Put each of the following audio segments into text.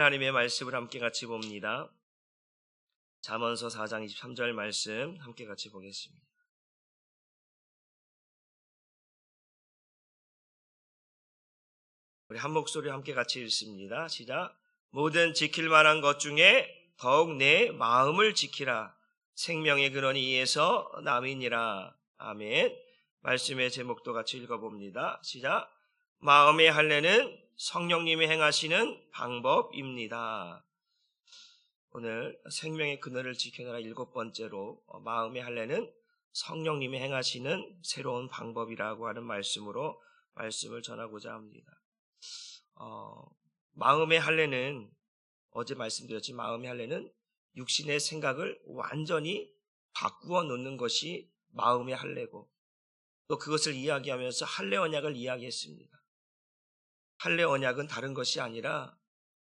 하나님의 말씀을 함께 같이 봅니다. 잠언서 4장 23절 말씀 함께 같이 보겠습니다. 우리 한 목소리 함께 같이 읽습니다. 시작. 모든 지킬 만한 것 중에 더욱 내 마음을 지키라. 생명의 근원이 이에서 남이니라. 아멘. 말씀의 제목도 같이 읽어봅니다. 시작. 마음의 할례는 성령님이 행하시는 방법입니다. 오늘 생명의 근원을 지켜내라 7번째로 마음의 할례는 성령님이 행하시는 새로운 방법이라고 하는 말씀으로 말씀을 전하고자 합니다. 마음의 할례는 어제 말씀드렸지 마음의 할례는 육신의 생각을 완전히 바꾸어 놓는 것이 마음의 할례고 또 그것을 이야기하면서 할례 언약을 이야기했습니다. 할례 언약은 다른 것이 아니라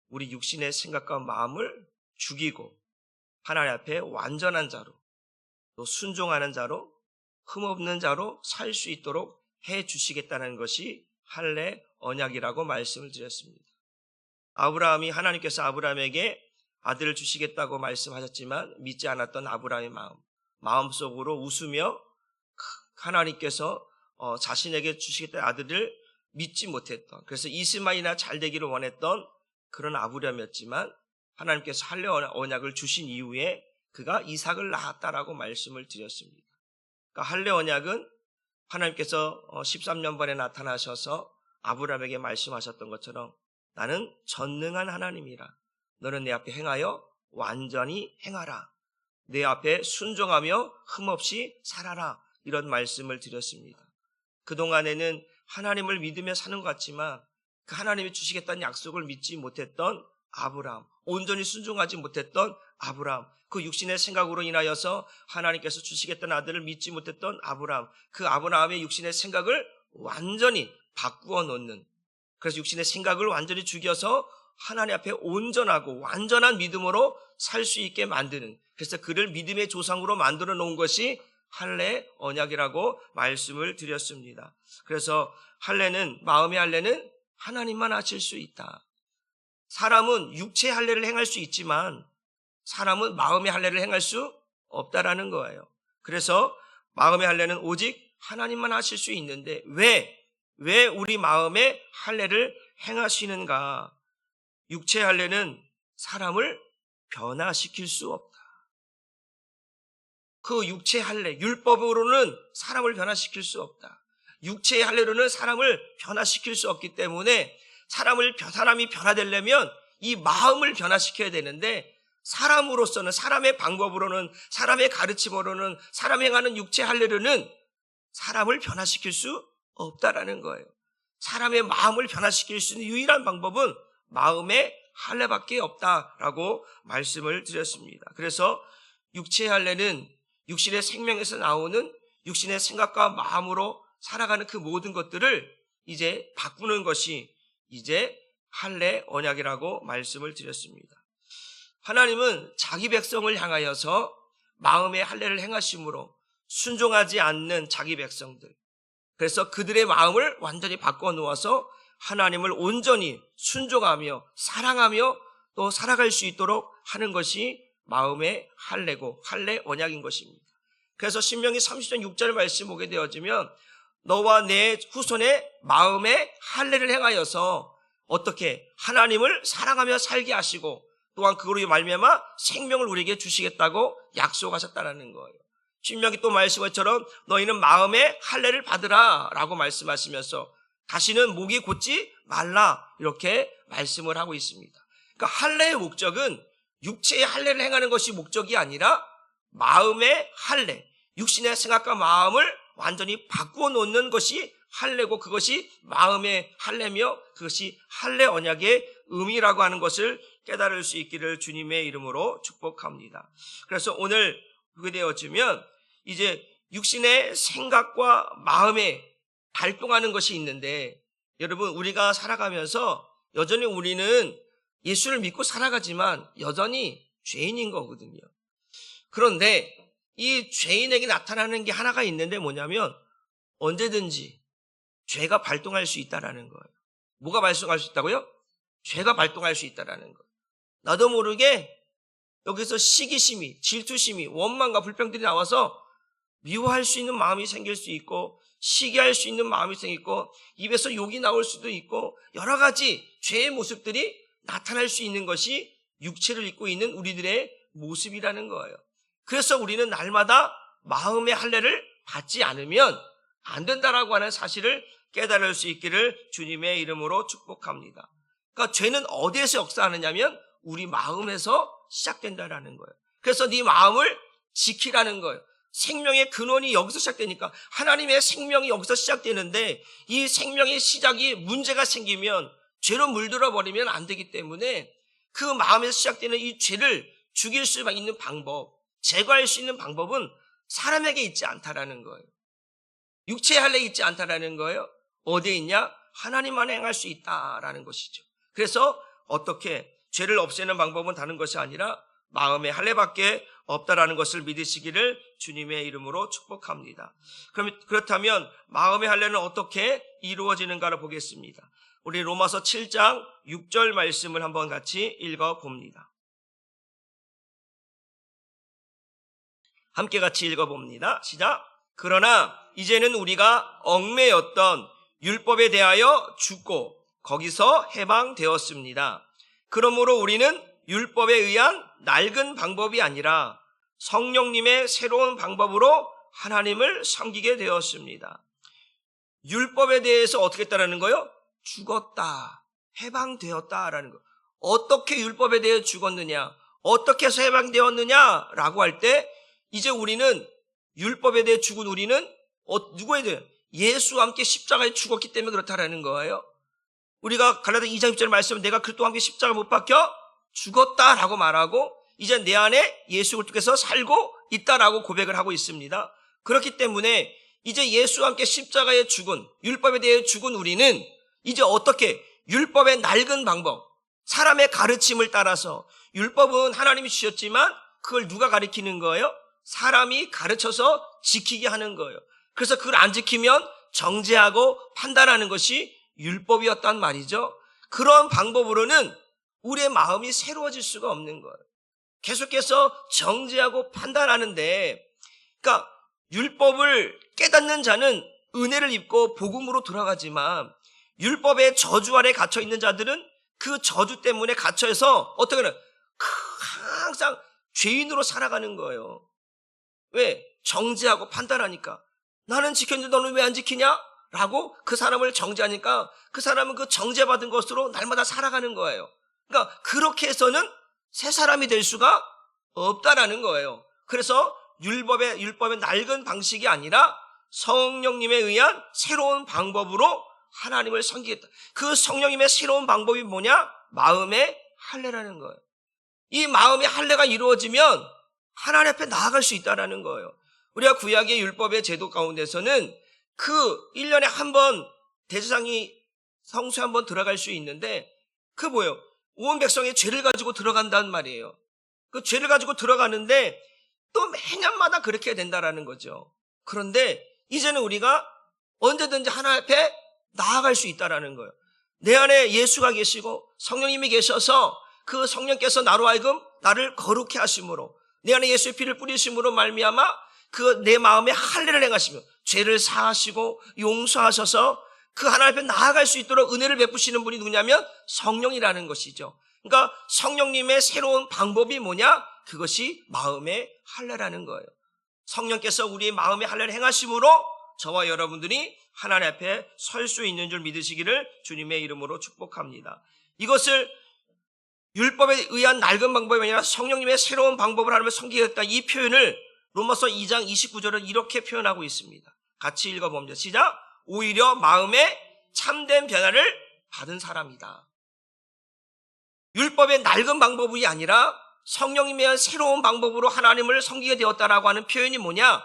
우리 육신의 생각과 마음을 죽이고 하나님 앞에 완전한 자로 또 순종하는 자로 흠없는 자로 살 수 있도록 해 주시겠다는 것이 할례 언약이라고 말씀을 드렸습니다. 아브라함이 하나님께서 아브라함에게 아들을 주시겠다고 말씀하셨지만 믿지 않았던 아브라함의 마음속으로 웃으며 하나님께서 자신에게 주시겠다는 아들을 믿지 못했던, 그래서 이스마엘이나 잘 되기를 원했던 그런 아브라함이었지만 하나님께서 할례 언약을 주신 이후에 그가 이삭을 낳았다라고 말씀을 드렸습니다. 그러니까 할례 언약은 하나님께서 13년 번에 나타나셔서 아브라함에게 말씀하셨던 것처럼 나는 전능한 하나님이라. 너는 내 앞에 행하여 완전히 행하라. 내 앞에 순종하며 흠없이 살아라. 이런 말씀을 드렸습니다. 그동안에는 하나님을 믿으며 사는 것 같지만 그 하나님이 주시겠다는 약속을 믿지 못했던 아브라함, 온전히 순종하지 못했던 아브라함, 그 육신의 생각으로 인하여서 하나님께서 주시겠다는 아들을 믿지 못했던 아브라함, 그 아브라함의 육신의 생각을 완전히 바꾸어 놓는, 그래서 육신의 생각을 완전히 죽여서 하나님 앞에 온전하고 완전한 믿음으로 살 수 있게 만드는, 그래서 그를 믿음의 조상으로 만들어 놓은 것이 할례 언약이라고 말씀을 드렸습니다. 그래서 할례는, 마음의 할례는 하나님만 하실 수 있다. 사람은 육체의 할례를 행할 수 있지만 사람은 마음의 할례를 행할 수 없다라는 거예요. 그래서 마음의 할례는 오직 하나님만 하실 수 있는데 왜 우리 마음의 할례를 행하시는가? 육체의 할례는 사람을 변화시킬 수 없다. 그 육체의 할례, 율법으로는 사람을 변화시킬 수 없다. 육체의 할례로는 사람을 변화시킬 수 없기 때문에 사람이 변화되려면 이 마음을 변화시켜야 되는데 사람으로서는, 사람의 방법으로는, 사람의 가르침으로는, 사람이 행하는 육체 할례로는 사람을 변화시킬 수 없다라는 거예요. 사람의 마음을 변화시킬 수 있는 유일한 방법은 마음의 할례밖에 없다라고 말씀을 드렸습니다. 그래서 육체의 할례는 육신의 생명에서 나오는 육신의 생각과 마음으로 살아가는 그 모든 것들을 이제 바꾸는 것이 이제 할례 언약이라고 말씀을 드렸습니다. 하나님은 자기 백성을 향하여서 마음의 할례를 행하심으로 순종하지 않는 자기 백성들, 그래서 그들의 마음을 완전히 바꿔 놓아서 하나님을 온전히 순종하며 사랑하며 또 살아갈 수 있도록 하는 것이 마음의 할례고 할례 언약인 것입니다. 그래서 신명기 30장 6절 말씀 보게 되어지면 너와 내 후손의 마음의 할례를 행하여서 어떻게 하나님을 사랑하며 살게 하시고 또한 그거로 말미암아 생명을 우리에게 주시겠다고 약속하셨다는 거예요. 신명기 또 말씀처럼 너희는 마음의 할례를 받으라 라고 말씀하시면서 다시는 목이 곧지 말라 이렇게 말씀을 하고 있습니다. 그러니까 할례의 목적은 육체의 할례를 행하는 것이 목적이 아니라 마음의 할례, 육신의 생각과 마음을 완전히 바꾸어 놓는 것이 할례고 그것이 마음의 할례며 그것이 할례 언약의 의미라고 하는 것을 깨달을 수 있기를 주님의 이름으로 축복합니다. 그래서 오늘 보게 되어지면 이제 육신의 생각과 마음에 발동하는 것이 있는데 여러분, 우리가 살아가면서 여전히 우리는 예수를 믿고 살아가지만 여전히 죄인인 거거든요. 그런데 이 죄인에게 나타나는 게 하나가 있는데 뭐냐면 언제든지 죄가 발동할 수 있다라는 거예요. 뭐가 발동할 수 있다고요? 죄가 발동할 수 있다라는 거예요. 나도 모르게 여기서 시기심이, 질투심이, 원망과 불평들이 나와서 미워할 수 있는 마음이 생길 수 있고, 시기할 수 있는 마음이 생기고, 입에서 욕이 나올 수도 있고, 여러 가지 죄의 모습들이 나타날 수 있는 것이 육체를 입고 있는 우리들의 모습이라는 거예요. 그래서 우리는 날마다 마음의 할례를 받지 않으면 안 된다라고 하는 사실을 깨달을 수 있기를 주님의 이름으로 축복합니다. 그러니까 죄는 어디에서 역사하느냐면 우리 마음에서 시작된다라는 거예요. 그래서 네 마음을 지키라는 거예요. 생명의 근원이 여기서 시작되니까, 하나님의 생명이 여기서 시작되는데, 이 생명의 시작이 문제가 생기면 죄로 물들어 버리면 안 되기 때문에 그 마음에서 시작되는 이 죄를 죽일 수 있는 방법, 제거할 수 있는 방법은 사람에게 있지 않다라는 거예요. 육체의 할례에 있지 않다라는 거예요. 어디에 있냐? 하나님만 행할 수 있다라는 것이죠. 그래서 어떻게 죄를 없애는 방법은 다른 것이 아니라 마음의 할례밖에 없다라는 것을 믿으시기를 주님의 이름으로 축복합니다. 그렇다면 마음의 할례는 어떻게 이루어지는가를 보겠습니다. 우리 로마서 7장 6절 말씀을 한번 같이 읽어봅니다. 함께 같이 읽어봅니다. 시작. 그러나 이제는 우리가 얽매였던 율법에 대하여 죽고 거기서 해방되었습니다. 그러므로 우리는 율법에 의한 낡은 방법이 아니라 성령님의 새로운 방법으로 하나님을 섬기게 되었습니다. 율법에 대해서 어떻게 했다라는 거요? 죽었다, 해방되었다라는 거. 어떻게 율법에 대해 죽었느냐, 어떻게 해서 해방되었느냐라고 할 때 이제 우리는 율법에 대해 죽은 우리는 누구에 대해? 예수와 함께 십자가에 죽었기 때문에 그렇다라는 거예요. 우리가 갈라디아 2장 10절 말씀, 내가 그리스도와 함께 십자가 못 박혀 죽었다라고 말하고 이제 내 안에 예수 그리스도께서 살고 있다라고 고백을 하고 있습니다. 그렇기 때문에 이제 예수와 함께 십자가에 죽은, 율법에 대해 죽은 우리는 이제 어떻게 율법의 낡은 방법, 사람의 가르침을 따라서, 율법은 하나님이 주셨지만 그걸 누가 가르치는 거예요? 사람이 가르쳐서 지키게 하는 거예요. 그래서 그걸 안 지키면 정죄하고 판단하는 것이 율법이었단 말이죠. 그런 방법으로는 우리의 마음이 새로워질 수가 없는 거예요. 계속해서 정죄하고 판단하는데, 그러니까 율법을 깨닫는 자는 은혜를 입고 복음으로 돌아가지만 율법의 저주 아래 갇혀 있는 자들은 그 저주 때문에 갇혀서 어떻게 하나 항상 죄인으로 살아가는 거예요. 왜? 정죄하고 판단하니까. 나는 지켰는데 너는 왜 안 지키냐? 라고 그 사람을 정죄하니까 그 사람은 그 정죄받은 것으로 날마다 살아가는 거예요. 그러니까 그렇게 해서는 새 사람이 될 수가 없다라는 거예요. 그래서 율법의 낡은 방식이 아니라 성령님에 의한 새로운 방법으로 하나님을 섬기겠다. 그 성령님의 새로운 방법이 뭐냐? 마음의 할례라는 거예요. 이 마음의 할례가 이루어지면 하나님 앞에 나아갈 수 있다라는 거예요. 우리가 구약의 율법의 제도 가운데서는 그 1년에 한 번 대제사장이 성소에 한 번 들어갈 수 있는데 그 뭐예요? 온 백성의 죄를 가지고 들어간다는 말이에요. 그 죄를 가지고 들어가는데 또 매년마다 그렇게 된다라는 거죠. 그런데 이제는 우리가 언제든지 하나님 앞에 나아갈 수 있다라는 거예요. 내 안에 예수가 계시고 성령님이 계셔서 그 성령께서 나로 하여금 나를 거룩해 하심으로, 내 안에 예수의 피를 뿌리심으로 말미암아 그 내 마음에 할례를 행하시며 죄를 사하시고 용서하셔서 그 하나님 앞에 나아갈 수 있도록 은혜를 베푸시는 분이 누구냐면 성령이라는 것이죠. 그러니까 성령님의 새로운 방법이 뭐냐? 그것이 마음의 할례라는 거예요. 성령께서 우리의 마음의 할례를 행하심으로 저와 여러분들이 하나님 앞에 설 수 있는 줄 믿으시기를 주님의 이름으로 축복합니다. 이것을 율법에 의한 낡은 방법이 아니라 성령님의 새로운 방법을 하나님을 섬기겠다, 이 표현을 로마서 2장 29절은 이렇게 표현하고 있습니다. 같이 읽어봅니다. 시작. 오히려 마음에 참된 변화를 받은 사람이다. 율법의 낡은 방법이 아니라 성령님의 새로운 방법으로 하나님을 섬기게 되었다라고 하는 표현이 뭐냐?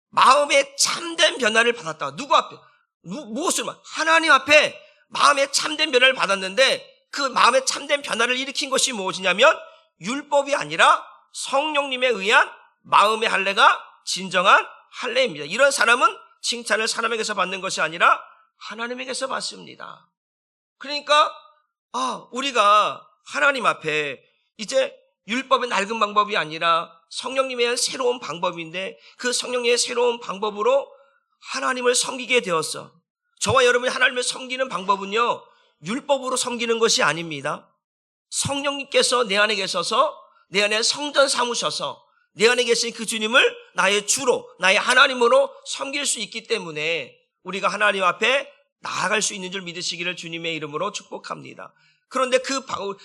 마음에 참된 변화를 받았다. 누구 앞에? 무엇을? 하나님 앞에 마음에 참된 변화를 받았는데 그 마음에 참된 변화를 일으킨 것이 무엇이냐면 율법이 아니라 성령님에 의한 마음의 할례가 진정한 할례입니다. 이런 사람은 칭찬을 사람에게서 받는 것이 아니라 하나님에게서 받습니다. 그러니까 우리가 하나님 앞에 이제 율법의 낡은 방법이 아니라 성령님에 의한 새로운 방법인데 그 성령님의 새로운 방법으로 하나님을 섬기게 되었어. 저와 여러분이 하나님을 섬기는 방법은요, 율법으로 섬기는 것이 아닙니다. 성령님께서 내 안에 계셔서 내 안에 성전 삼으셔서 내 안에 계신 그 주님을 나의 주로, 나의 하나님으로 섬길 수 있기 때문에 우리가 하나님 앞에 나아갈 수 있는 줄 믿으시기를 주님의 이름으로 축복합니다. 그런데 그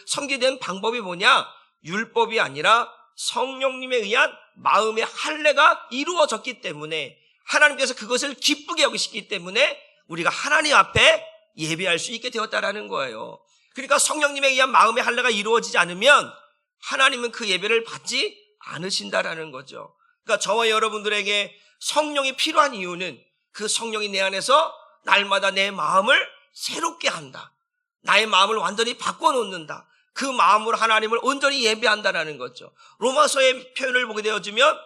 섬기된 방법이 뭐냐? 율법이 아니라 성령님에 의한 마음의 할례가 이루어졌기 때문에 하나님께서 그것을 기쁘게 여기시기 때문에 우리가 하나님 앞에 예배할 수 있게 되었다라는 거예요. 그러니까 성령님에 의한 마음의 할례가 이루어지지 않으면 하나님은 그 예배를 받지 않으신다라는 거죠. 그러니까 저와 여러분들에게 성령이 필요한 이유는 그 성령이 내 안에서 날마다 내 마음을 새롭게 한다. 나의 마음을 완전히 바꿔놓는다. 그 마음으로 하나님을 온전히 예배한다라는 거죠. 로마서의 표현을 보게 되어지면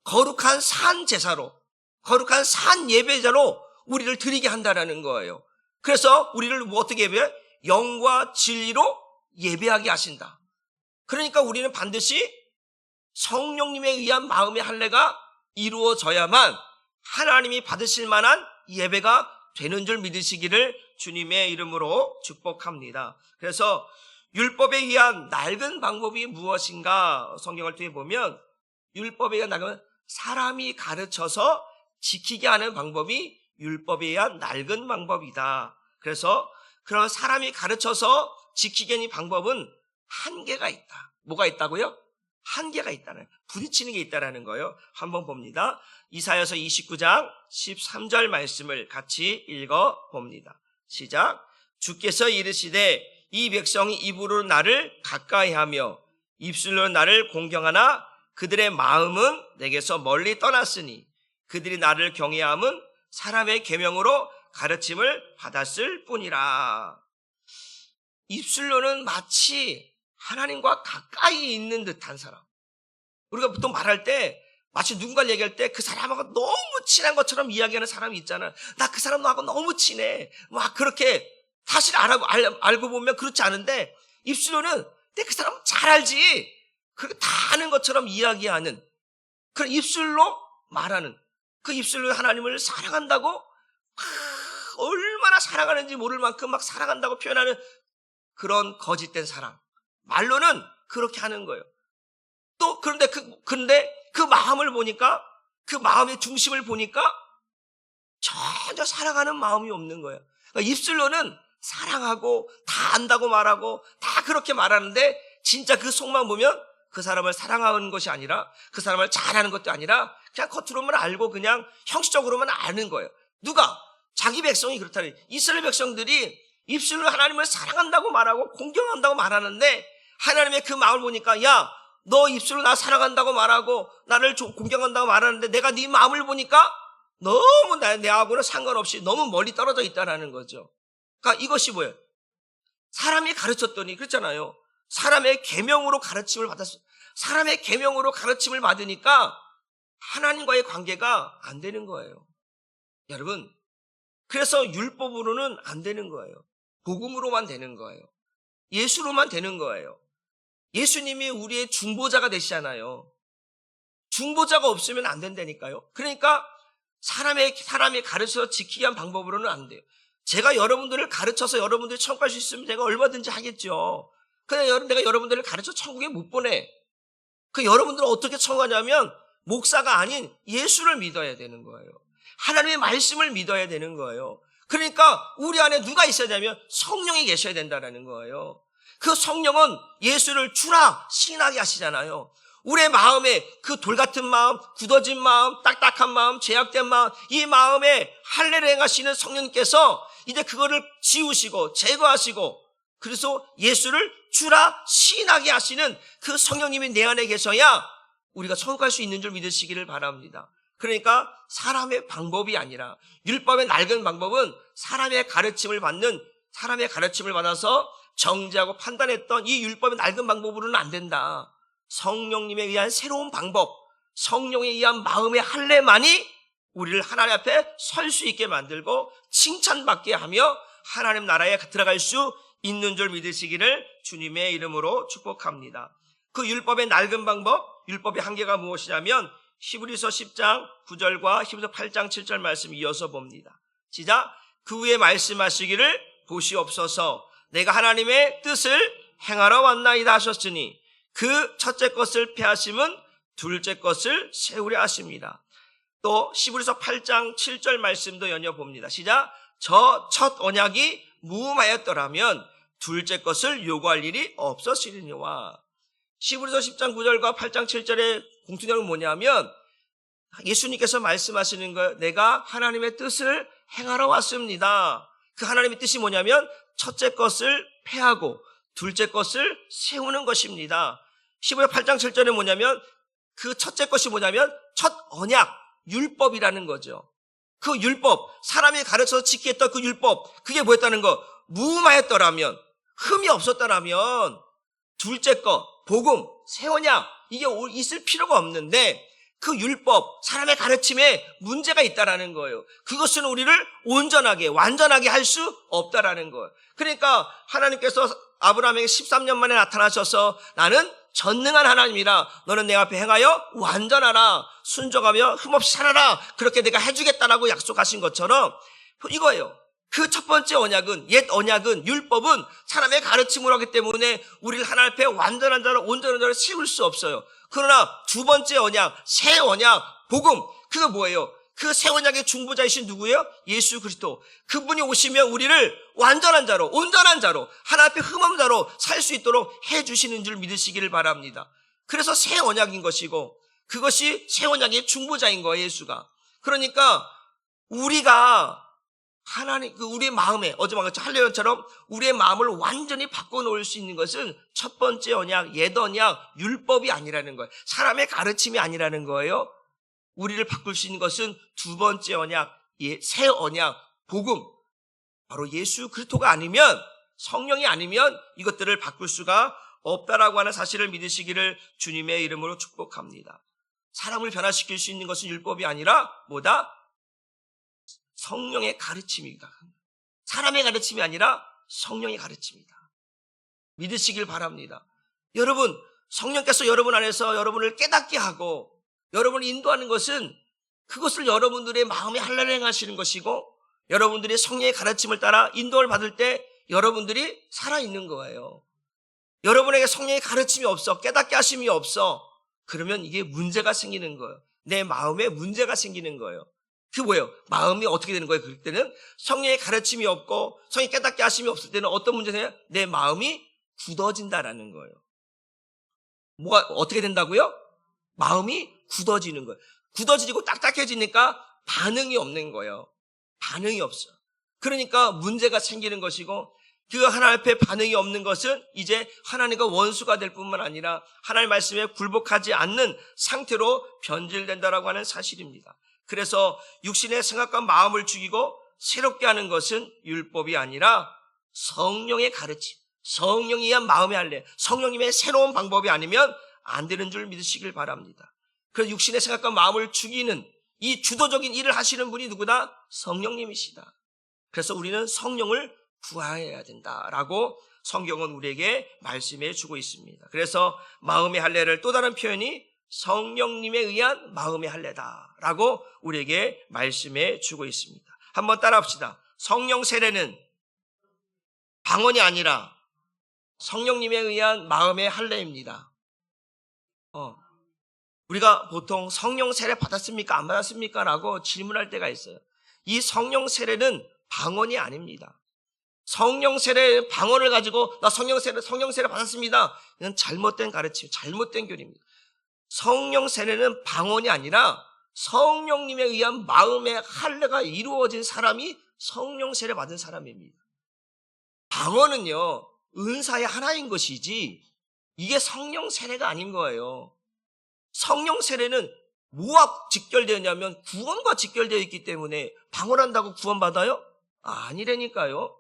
거룩한 산 제사로, 거룩한 산 예배자로 우리를 드리게 한다라는 거예요. 그래서 우리를 어떻게 예배해? 영과 진리로 예배하게 하신다. 그러니까 우리는 반드시 성령님에 의한 마음의 할례가 이루어져야만 하나님이 받으실 만한 예배가 되는 줄 믿으시기를 주님의 이름으로 축복합니다. 그래서 율법에 의한 낡은 방법이 무엇인가 성경을 통해 보면 율법에 의한 낡은 사람이 가르쳐서 지키게 하는 방법이 율법에 의한 낡은 방법이다. 그래서 그런 사람이 가르쳐서 지키게 하는 방법은 한계가 있다. 뭐가 있다고요? 한계가 있다는, 부딪히는 게 있다는 거예요. 한번 봅니다. 이사야서 29장 13절 말씀을 같이 읽어봅니다. 시작. 주께서 이르시되 이 백성이 입으로 나를 가까이하며 입술로 나를 공경하나 그들의 마음은 내게서 멀리 떠났으니 그들이 나를 경외함은 사람의 계명으로 가르침을 받았을 뿐이라. 입술로는 마치 하나님과 가까이 있는 듯한 사람. 우리가 보통 말할 때 마치 누군가를 얘기할 때 그 사람하고 너무 친한 것처럼 이야기하는 사람이 있잖아. 나 그 사람 나하고 너무 친해. 막 그렇게 사실 알고 보면 그렇지 않은데 입술로는 내 그 사람 잘 알지. 그렇게 다 아는 것처럼 이야기하는, 그런 입술로 말하는, 그 입술로 하나님을 사랑한다고 얼마나 사랑하는지 모를 만큼 막 사랑한다고 표현하는 그런 거짓된 사랑. 말로는 그렇게 하는 거예요. 또 그런데 그 마음을 보니까, 그 마음의 중심을 보니까 전혀 사랑하는 마음이 없는 거예요. 그러니까 입술로는 사랑하고 다 안다고 말하고 다 그렇게 말하는데 진짜 그 속만 보면 그 사람을 사랑하는 것이 아니라, 그 사람을 잘하는 것도 아니라 그냥 겉으로만 알고 그냥 형식적으로만 아는 거예요. 누가? 자기 백성이 그렇다니. 이스라엘 백성들이 입술로 하나님을 사랑한다고 말하고 공경한다고 말하는데 하나님의 그 마음을 보니까, 야, 너 입술로 나 사랑한다고 말하고 나를 공경한다고 말하는데 내가 네 마음을 보니까 너무 내하고는 상관없이 너무 멀리 떨어져 있다는 거죠. 그러니까 이것이 뭐예요? 사람이 가르쳤더니, 그렇잖아요. 사람의 계명으로 가르침을 받았어요. 사람의 계명으로 가르침을 받으니까 하나님과의 관계가 안 되는 거예요. 여러분, 그래서 율법으로는 안 되는 거예요. 복음으로만 되는 거예요. 예수로만 되는 거예요. 예수님이 우리의 중보자가 되시잖아요. 중보자가 없으면 안 된다니까요. 그러니까 사람이 가르쳐서 지키게 한 방법으로는 안 돼요. 제가 여러분들을 가르쳐서 여러분들이 천국 갈 수 있으면 제가 얼마든지 하겠죠. 근데 내가 여러분들을 가르쳐 천국에 못 보내. 그 여러분들은 어떻게 천국하냐면 목사가 아닌 예수를 믿어야 되는 거예요. 하나님의 말씀을 믿어야 되는 거예요. 그러니까 우리 안에 누가 있어야 되냐면 성령이 계셔야 된다는 거예요. 그 성령은 예수를 주라 시인하게 하시잖아요. 우리의 마음에 그 돌같은 마음, 굳어진 마음, 딱딱한 마음, 제약된 마음, 이 마음에 할례를 행하시는 성령님께서 이제 그거를 지우시고 제거하시고, 그래서 예수를 주라 시인하게 하시는 그 성령님이 내 안에 계셔야 우리가 천국 갈 수 있는 줄 믿으시기를 바랍니다. 그러니까 사람의 방법이 아니라, 율법의 낡은 방법은 사람의 가르침을 받아서 정죄하고 판단했던 이 율법의 낡은 방법으로는 안 된다. 성령님에 의한 새로운 방법, 성령에 의한 마음의 할례만이 우리를 하나님 앞에 설 수 있게 만들고 칭찬받게 하며 하나님 나라에 들어갈 수 있는 줄 믿으시기를 주님의 이름으로 축복합니다. 그 율법의 낡은 방법, 율법의 한계가 무엇이냐면 히브리서 10장 9절과 히브리서 8장 7절 말씀 이어서 봅니다. 시작. 그 후에 말씀하시기를 보시옵소서 내가 하나님의 뜻을 행하러 왔나이다 하셨으니 그 첫째 것을 폐하심은 둘째 것을 세우려 하십니다. 또 히브리서 8장 7절 말씀도 연이어봅니다. 시작. 저 첫 언약이 무음하였더라면 둘째 것을 요구할 일이 없었으리니와. 히브리서 10장 9절과 8장 7절의 공통 내용은 뭐냐면 예수님께서 말씀하시는 거예요. 내가 하나님의 뜻을 행하러 왔습니다. 그 하나님의 뜻이 뭐냐면 첫째 것을 폐하고 둘째 것을 세우는 것입니다. 히브리서 8장 7절에 뭐냐면 그 첫째 것이 뭐냐면 첫 언약, 율법이라는 거죠. 그 율법, 사람이 가르쳐서 지키게 했던 그 율법, 그게 뭐였다는 거? 무음하였더라면, 흠이 없었더라면 둘째 것, 복음, 새 언약, 이게 있을 필요가 없는데 그 율법, 사람의 가르침에 문제가 있다라는 거예요. 그것은 우리를 온전하게, 완전하게 할 수 없다라는 거예요. 그러니까 하나님께서 아브라함에게 13년 만에 나타나셔서 나는 전능한 하나님이라 너는 내 앞에 행하여 완전하라, 순종하며 흠없이 살아라, 그렇게 내가 해주겠다라고 약속하신 것처럼 이거예요. 그 첫 번째 언약은, 옛 언약은, 율법은 사람의 가르침으로 하기 때문에 우리를 하나님 앞에 완전한 자로, 온전한 자로 세울 수 없어요. 그러나 두 번째 언약, 새 언약, 복음, 그거 뭐예요? 그 새 언약의 중보자이신 누구예요? 예수 그리스도. 그분이 오시면 우리를 완전한 자로, 온전한 자로, 하나님 앞에 흠없는 자로 살 수 있도록 해주시는 줄 믿으시기를 바랍니다. 그래서 새 언약인 것이고 그것이 새 언약의 중보자인 거예요, 예수가. 그러니까 우리가 하나님, 우리의 마음에, 어제 말했죠, 할례론처럼 우리의 마음을 완전히 바꿔놓을 수 있는 것은 첫 번째 언약, 옛 언약, 율법이 아니라는 거예요. 사람의 가르침이 아니라는 거예요. 우리를 바꿀 수 있는 것은 두 번째 언약, 새 언약, 복음, 바로 예수 그리스도가 아니면, 성령이 아니면 이것들을 바꿀 수가 없다라고 하는 사실을 믿으시기를 주님의 이름으로 축복합니다. 사람을 변화시킬 수 있는 것은 율법이 아니라 뭐다? 성령의 가르침이다. 사람의 가르침이 아니라 성령의 가르침이다. 믿으시길 바랍니다. 여러분, 성령께서 여러분 안에서 여러분을 깨닫게 하고 여러분을 인도하는 것은 그것을 여러분들의 마음에 할례를 행하시는 것이고 여러분들이 성령의 가르침을 따라 인도를 받을 때 여러분들이 살아있는 거예요. 여러분에게 성령의 가르침이 없어, 깨닫게 하심이 없어, 그러면 이게 문제가 생기는 거예요. 내 마음에 문제가 생기는 거예요. 그게 뭐예요? 마음이 어떻게 되는 거예요? 그럴 때는 성령의 가르침이 없고 성령의 깨닫게 하심이 없을 때는 어떤 문제냐? 내 마음이 굳어진다라는 거예요. 뭐가 어떻게 된다고요? 마음이 굳어지는 거예요. 굳어지고 딱딱해지니까 반응이 없는 거예요. 반응이 없어. 그러니까 문제가 생기는 것이고 그 하나님 앞에 반응이 없는 것은 이제 하나님과 원수가 될 뿐만 아니라 하나님의 말씀에 굴복하지 않는 상태로 변질된다라고 하는 사실입니다. 그래서 육신의 생각과 마음을 죽이고 새롭게 하는 것은 율법이 아니라 성령의 가르침, 성령에 의한 마음의 할례, 성령님의 새로운 방법이 아니면 안 되는 줄 믿으시길 바랍니다. 그래서 육신의 생각과 마음을 죽이는 이 주도적인 일을 하시는 분이 누구다? 성령님이시다. 그래서 우리는 성령을 구해야 된다라고 성경은 우리에게 말씀해 주고 있습니다. 그래서 마음의 할례를 또 다른 표현이 성령님에 의한 마음의 할례다라고 우리에게 말씀해 주고 있습니다. 한번 따라합시다. 성령 세례는 방언이 아니라 성령님에 의한 마음의 할례입니다. 우리가 보통 성령 세례 받았습니까? 안 받았습니까? 라고 질문할 때가 있어요. 이 성령 세례는 방언이 아닙니다. 성령 세례 방언을 가지고 나 성령 세례 받았습니다. 이건 잘못된 가르침, 잘못된 교리입니다. 성령 세례는 방언이 아니라 성령님에 의한 마음의 할례가 이루어진 사람이 성령 세례 받은 사람입니다. 방언은요, 은사의 하나인 것이지 이게 성령 세례가 아닌 거예요. 성령 세례는 뭐와 직결되어 있냐면 구원과 직결되어 있기 때문에 방언한다고 구원받아요? 아니라니까요.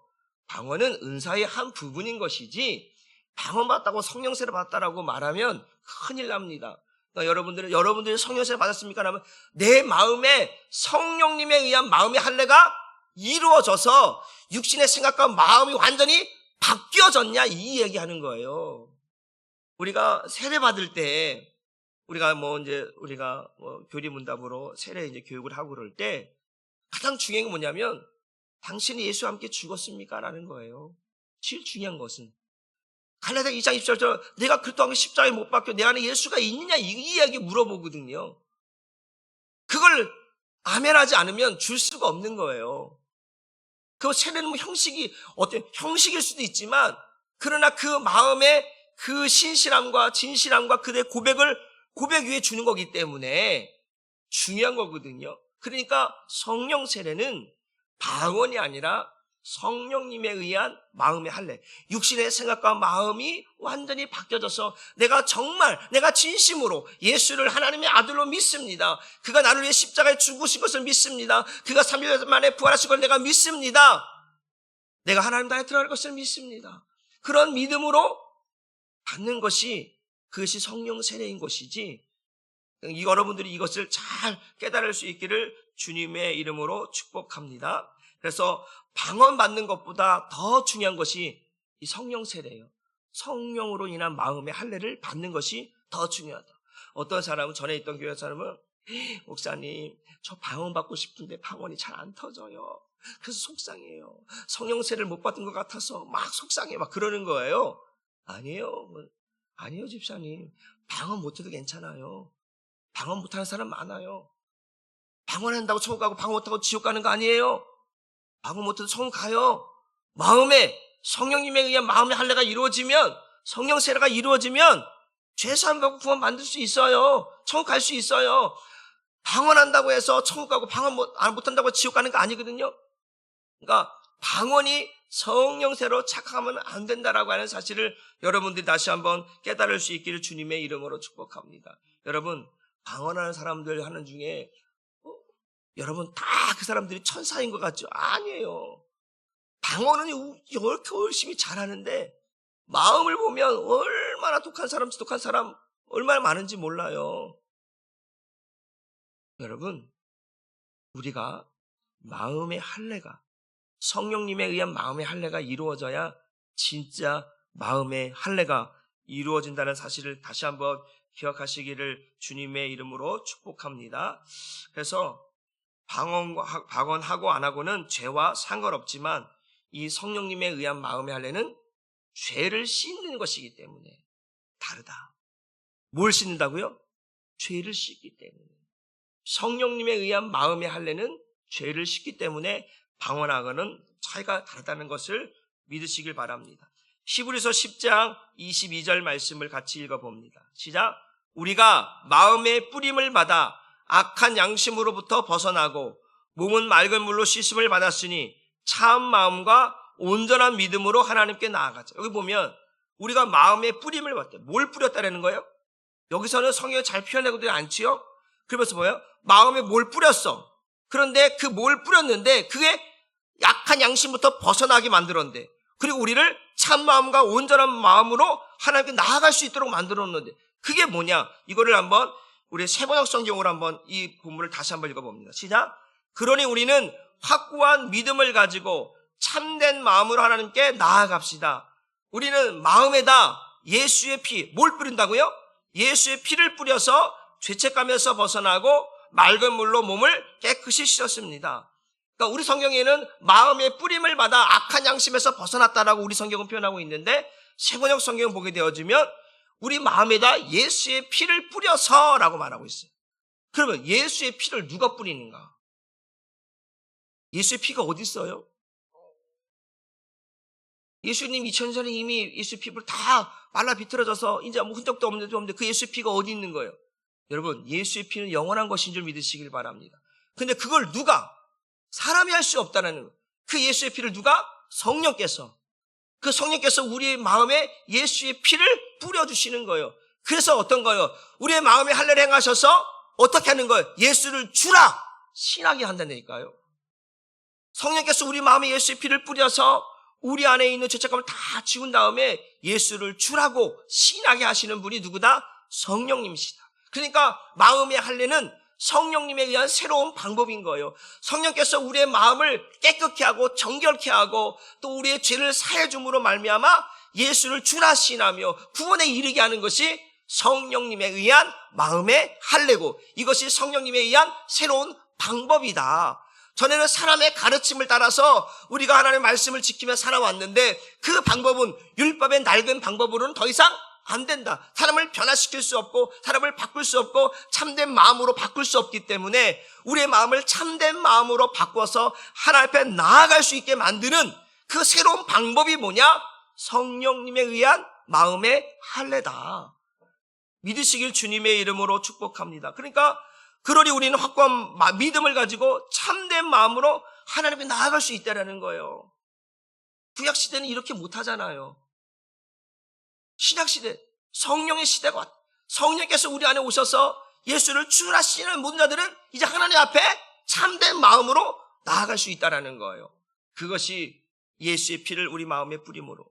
방언은 은사의 한 부분인 것이지 방언 받았다고 성령 세례 받았다라고 말하면 큰일 납니다. 그러니까 여러분들이 성령 세례 받았습니까? 라면 내 마음에 성령님에 의한 마음의 할례가 이루어져서 육신의 생각과 마음이 완전히 바뀌어졌냐 이 얘기하는 거예요. 우리가 세례 받을 때 우리가 교리 문답으로 세례 이제 교육을 하고 그럴 때 가장 중요한 게 뭐냐면 당신이 예수와 함께 죽었습니까? 라는 거예요. 제일 중요한 것은 갈라디아 2장 20절처럼 내가 그리스도와 함께 십자가에 못 박혀 내 안에 예수가 있느냐 이 이야기 물어보거든요. 그걸 아멘하지 않으면 줄 수가 없는 거예요. 그 세례는 뭐 형식일 수도 있지만 그러나 그 마음의 그 신실함과 진실함과 그의 고백 위에 주는 거기 때문에 중요한 거거든요. 그러니까 성령 세례는 방언이 아니라 성령님에 의한 마음의 할례. 육신의 생각과 마음이 완전히 바뀌어져서 내가 진심으로 예수를 하나님의 아들로 믿습니다. 그가 나를 위해 십자가에 죽으신 것을 믿습니다. 그가 3일 만에 부활하신 걸 내가 믿습니다. 내가 하나님 나라에 들어갈 것을 믿습니다. 그런 믿음으로 받는 것이 그것이 성령 세례인 것이지 여러분들이 이것을 잘 깨달을 수 있기를 주님의 이름으로 축복합니다. 그래서 방언 받는 것보다 더 중요한 것이 이 성령 세례예요. 성령으로 인한 마음의 할례를 받는 것이 더 중요하다. 어떤 사람은 전에 있던 교회 사람은 목사님 저 방언 받고 싶은데 방언이 잘 안 터져요. 그래서 속상해요. 성령 세례를 못 받은 것 같아서 막 속상해 막 그러는 거예요. 아니에요 집사님. 방언 못해도 괜찮아요. 방언 못하는 사람 많아요. 방언한다고 천국 가고 방언 못하고 지옥 가는 거 아니에요. 방언 못해도 천국 가요. 마음에 성령님에 의한 마음의 할례가 이루어지면 성령 세례가 이루어지면 죄사함 받고 구원 만들 수 있어요. 천국 갈 수 있어요. 방언한다고 해서 천국 가고 방언 못한다고 지옥 가는 거 아니거든요. 그러니까 방언이 성령 세례로 착각하면 안 된다라고 하는 사실을 여러분들이 다시 한번 깨달을 수 있기를 주님의 이름으로 축복합니다. 여러분 방언하는 사람들 하는 중에 여러분 다 그 사람들이 천사인 것 같죠? 아니에요. 방언은 이렇게 열심히 잘하는데 마음을 보면 얼마나 독한 사람 얼마나 많은지 몰라요. 여러분 우리가 마음의 할례가 성령님에 의한 마음의 할례가 이루어져야 진짜 마음의 할례가 이루어진다는 사실을 다시 한번 기억하시기를 주님의 이름으로 축복합니다. 그래서 방언하고 안 하고는 죄와 상관없지만 이 성령님에 의한 마음의 할례는 죄를 씻는 것이기 때문에 다르다. 뭘 씻는다고요? 죄를 씻기 때문에. 성령님에 의한 마음의 할례는 죄를 씻기 때문에 방언하고는 차이가 다르다는 것을 믿으시길 바랍니다. 히브리서 10장 22절 말씀을 같이 읽어봅니다. 시작. 우리가 마음의 뿌림을 받아 악한 양심으로부터 벗어나고 몸은 맑은 물로 씻음을 받았으니 참 마음과 온전한 믿음으로 하나님께 나아가자. 여기 보면 우리가 마음의 뿌림을 받대. 뭘 뿌렸다라는 거예요? 여기서는 성경이 잘 표현하고도 않지요? 그러면서 뭐예요? 마음에 뭘 뿌렸어. 그런데 그 뭘 뿌렸는데 그게 약한 양심부터 벗어나게 만들었는데 그리고 우리를 참 마음과 온전한 마음으로 하나님께 나아갈 수 있도록 만들었는데 그게 뭐냐? 이거를 한번 우리 세번역 성경으로 한번 이 본문을 다시 한번 읽어봅니다. 시작. 그러니 우리는 확고한 믿음을 가지고 참된 마음으로 하나님께 나아갑시다. 우리는 마음에다 예수의 피, 뭘 뿌린다고요? 예수의 피를 뿌려서 죄책감에서 벗어나고 맑은 물로 몸을 깨끗이 씻었습니다. 그러니까 우리 성경에는 마음의 뿌림을 받아 악한 양심에서 벗어났다라고 우리 성경은 표현하고 있는데 세번역 성경을 보게 되어지면 우리 마음에다 예수의 피를 뿌려서라고 말하고 있어요. 그러면 예수의 피를 누가 뿌리는가? 예수의 피가 어디 있어요? 예수님 2000년 전에 이미 예수의 피를 다 말라 비틀어져서 이제 아무 흔적도 없는데 그 예수의 피가 어디 있는 거예요? 여러분 예수의 피는 영원한 것인 줄 믿으시길 바랍니다. 근데 그걸 누가? 사람이 할 수 없다는 거예요. 그 예수의 피를 누가? 성령께서. 그 성령께서 우리의 마음에 예수의 피를 뿌려주시는 거예요. 그래서 어떤 거예요? 우리의 마음에 할례를 행하셔서 어떻게 하는 거예요? 예수를 주라! 신하게 한다니까요. 성령께서 우리 마음에 예수의 피를 뿌려서 우리 안에 있는 죄책감을 다 지운 다음에 예수를 주라고 신하게 하시는 분이 누구다? 성령님이시다. 그러니까 마음의 할례는 성령님에 의한 새로운 방법인 거예요. 성령께서 우리의 마음을 깨끗게 하고 정결케 하고 또 우리의 죄를 사해 줌으로 말미암아 예수를 주라 시인하며 구원에 이르게 하는 것이 성령님에 의한 마음의 할례고, 이것이 성령님에 의한 새로운 방법이다. 전에는 사람의 가르침을 따라서 우리가 하나님의 말씀을 지키며 살아왔는데 그 방법은 율법의 낡은 방법으로는 더 이상 안 된다. 사람을 변화시킬 수 없고 사람을 바꿀 수 없고 참된 마음으로 바꿀 수 없기 때문에 우리의 마음을 참된 마음으로 바꿔서 하나님 앞에 나아갈 수 있게 만드는 그 새로운 방법이 뭐냐? 성령님에 의한 마음의 할례다. 믿으시길 주님의 이름으로 축복합니다. 그러니까 그러니 우리는 확고한 믿음을 가지고 참된 마음으로 하나님께 나아갈 수 있다는 거예요. 구약시대는 이렇게 못하잖아요. 신약시대, 성령의 시대가, 성령께서 우리 안에 오셔서 예수를 주라 시인하는 모든 자들은 이제 하나님 앞에 참된 마음으로 나아갈 수 있다는 거예요. 그것이 예수의 피를 우리 마음에 뿌림으로.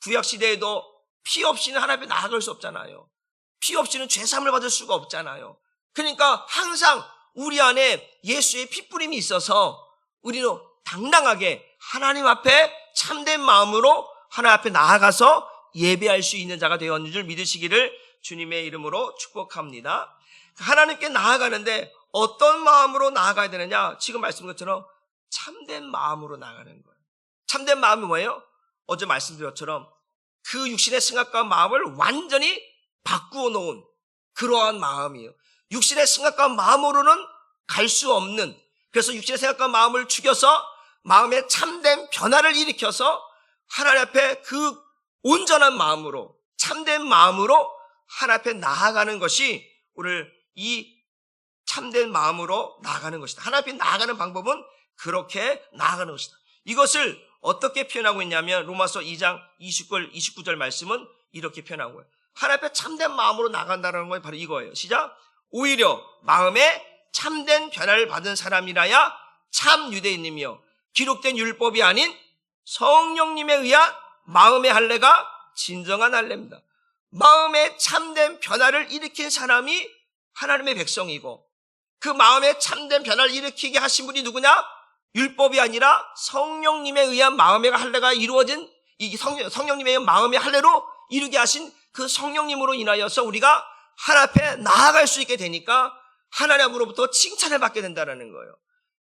구약시대에도 피 없이는 하나님 앞에 나아갈 수 없잖아요. 피 없이는 죄사함을 받을 수가 없잖아요. 그러니까 항상 우리 안에 예수의 피뿌림이 있어서 우리는 당당하게 하나님 앞에 참된 마음으로 하나님 앞에 나아가서 예배할 수 있는 자가 되었는 줄 믿으시기를 주님의 이름으로 축복합니다. 하나님께 나아가는데 어떤 마음으로 나아가야 되느냐? 지금 말씀드린 것처럼 참된 마음으로 나아가는 거예요. 참된 마음이 뭐예요? 어제 말씀드린 것처럼 그 육신의 생각과 마음을 완전히 바꾸어 놓은 그러한 마음이에요. 육신의 생각과 마음으로는 갈 수 없는, 그래서 육신의 생각과 마음을 죽여서 마음의 참된 변화를 일으켜서 하나님 앞에 그 온전한 마음으로, 참된 마음으로 하나님 앞에 나아가는 것이 오늘 이 참된 마음으로 나아가는 것이다. 하나님 앞에 나아가는 방법은 그렇게 나아가는 것이다. 이것을 어떻게 표현하고 있냐면 로마서 2장 29절 말씀은 이렇게 표현하고 있어요. 하나님 앞에 참된 마음으로 나간다는 건 바로 이거예요. 시작. 오히려 마음에 참된 변화를 받은 사람이라야 참 유대인이며 기록된 율법이 아닌 성령님에 의한 마음의 할례가 진정한 할례입니다. 마음에 참된 변화를 일으킨 사람이 하나님의 백성이고 그 마음에 참된 변화를 일으키게 하신 분이 누구냐? 율법이 아니라 성령님에 의한 마음의 할례가 이루어진 이 성령님에 의한 마음의 할례로 이루게 하신 그 성령님으로 인하여서 우리가 하나님 앞에 나아갈 수 있게 되니까 하나님으로부터 칭찬을 받게 된다는 거예요.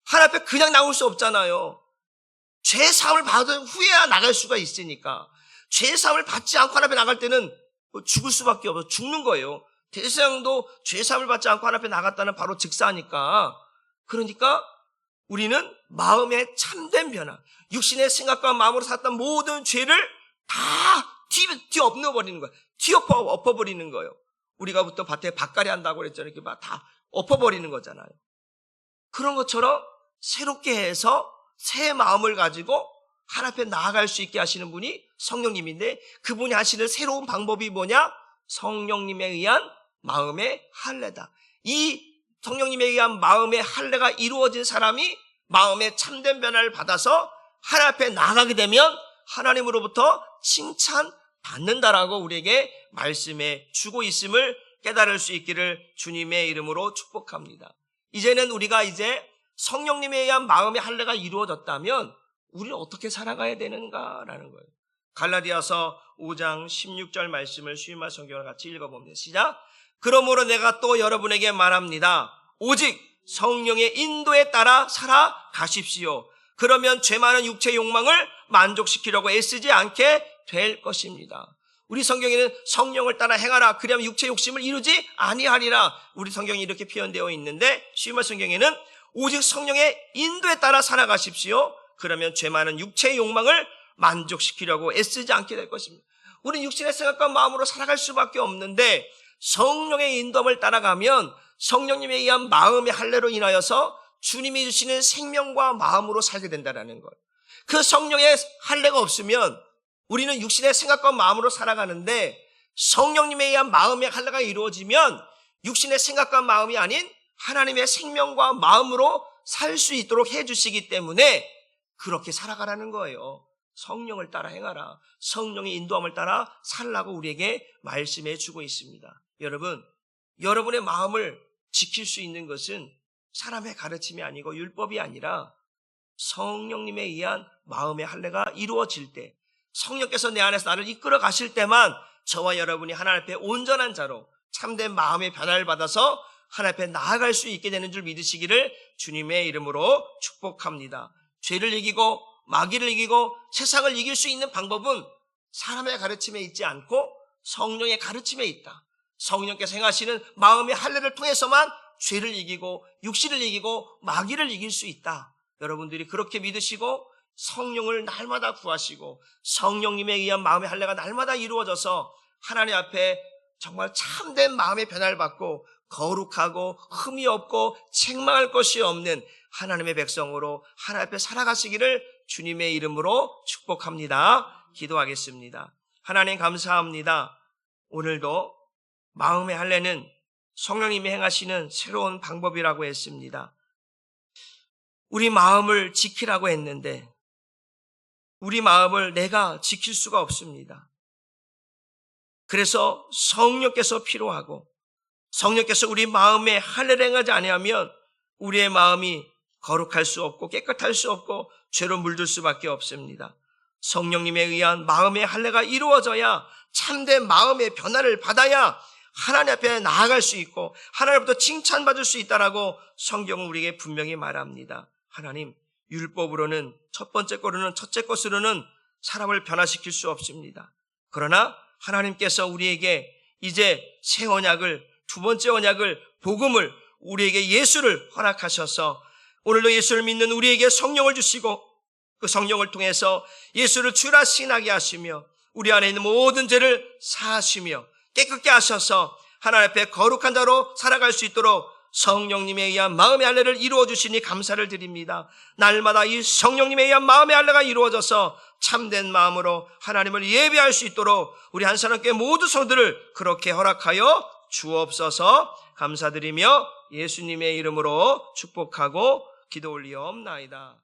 하나님 앞에 그냥 나올 수 없잖아요. 죄 사함을 받은 후에야 나갈 수가 있으니까. 죄 사함을 받지 않고 하나님 앞에 나갈 때는 죽을 수밖에 없어요. 죽는 거예요. 대세상도 죄 사함을 받지 않고 하나님 앞에 나갔다는 바로 즉사하니까. 그러니까 우리는 마음의 참된 변화, 육신의 생각과 마음으로 살았던 모든 죄를 다 뒤엎어버리는 거예요. 뒤엎어버리는 거예요. 우리가부터 밭에 밭갈이 한다고 그랬잖아요. 이렇게 막 다 엎어버리는 거잖아요. 그런 것처럼 새롭게 해서 새 마음을 가지고 하나님 앞에 나아갈 수 있게 하시는 분이 성령님인데 그분이 하시는 새로운 방법이 뭐냐? 성령님에 의한 마음의 할례다. 이 성령님에 의한 마음의 할례가 이루어진 사람이 마음의 참된 변화를 받아서 하나님 앞에 나아가게 되면 하나님으로부터 칭찬받는다라고 우리에게 말씀해 주고 있음을 깨달을 수 있기를 주님의 이름으로 축복합니다. 이제는 우리가 이제 성령님에 의한 마음의 할례가 이루어졌다면 우리는 어떻게 살아가야 되는가라는 거예요. 갈라디아서 5장 16절 말씀을 수임할 성경을 같이 읽어봅니다. 시작. 그러므로 내가 또 여러분에게 말합니다. 오직 성령의 인도에 따라 살아가십시오. 그러면 죄 많은 육체의 욕망을 만족시키려고 애쓰지 않게 될 것입니다. 우리 성경에는 성령을 따라 행하라. 그러면 육체의 욕심을 이루지 아니하리라. 우리 성경이 이렇게 표현되어 있는데 수임할 성경에는 오직 성령의 인도에 따라 살아가십시오. 그러면 죄 많은 육체의 욕망을 만족시키려고 애쓰지 않게 될 것입니다. 우리는 육신의 생각과 마음으로 살아갈 수밖에 없는데 성령의 인도함을 따라가면 성령님에 의한 마음의 할례로 인하여서 주님이 주시는 생명과 마음으로 살게 된다는 것. 그 성령의 할례가 없으면 우리는 육신의 생각과 마음으로 살아가는데 성령님에 의한 마음의 할례가 이루어지면 육신의 생각과 마음이 아닌 하나님의 생명과 마음으로 살 수 있도록 해주시기 때문에 그렇게 살아가라는 거예요. 성령을 따라 행하라. 성령의 인도함을 따라 살라고 우리에게 말씀해 주고 있습니다. 여러분, 여러분의 마음을 지킬 수 있는 것은 사람의 가르침이 아니고 율법이 아니라 성령님에 의한 마음의 할례가 이루어질 때, 성령께서 내 안에서 나를 이끌어 가실 때만 저와 여러분이 하나님 앞에 온전한 자로 참된 마음의 변화를 받아서 하나님 앞에 나아갈 수 있게 되는 줄 믿으시기를 주님의 이름으로 축복합니다. 죄를 이기고 마귀를 이기고 세상을 이길 수 있는 방법은 사람의 가르침에 있지 않고 성령의 가르침에 있다. 성령께서 행하시는 마음의 할례를 통해서만 죄를 이기고 육신을 이기고 마귀를 이길 수 있다. 여러분들이 그렇게 믿으시고 성령을 날마다 구하시고 성령님에 의한 마음의 할례가 날마다 이루어져서 하나님 앞에 정말 참된 마음의 변화를 받고 거룩하고 흠이 없고 책망할 것이 없는 하나님의 백성으로 하나님 앞에 살아가시기를 주님의 이름으로 축복합니다. 기도하겠습니다. 하나님 감사합니다. 오늘도 마음의 할례는 성령님이 행하시는 새로운 방법이라고 했습니다. 우리 마음을 지키라고 했는데 우리 마음을 내가 지킬 수가 없습니다. 그래서 성령께서 필요하고 성령께서 우리 마음에 할례를 행하지 아니하면 우리의 마음이 거룩할 수 없고 깨끗할 수 없고 죄로 물들 수밖에 없습니다. 성령님에 의한 마음의 할례가 이루어져야 참된 마음의 변화를 받아야 하나님 앞에 나아갈 수 있고 하나님부터 칭찬받을 수 있다라고 성경은 우리에게 분명히 말합니다. 하나님, 율법으로는 첫째 것으로는 사람을 변화시킬 수 없습니다. 그러나 하나님께서 우리에게 이제 새 언약을, 두 번째 언약을, 복음을, 우리에게 예수를 허락하셔서 오늘도 예수를 믿는 우리에게 성령을 주시고 그 성령을 통해서 예수를 주라 신하게 하시며 우리 안에 있는 모든 죄를 사하시며 깨끗게 하셔서 하나님 앞에 거룩한 자로 살아갈 수 있도록 성령님에 의한 마음의 할례를 이루어 주시니 감사를 드립니다. 날마다 이 성령님에 의한 마음의 할례가 이루어져서 참된 마음으로 하나님을 예배할 수 있도록 우리 한 사람께 모두 성도들을 그렇게 허락하여 주옵소서. 감사드리며 예수님의 이름으로 축복하고 기도 올리옵나이다.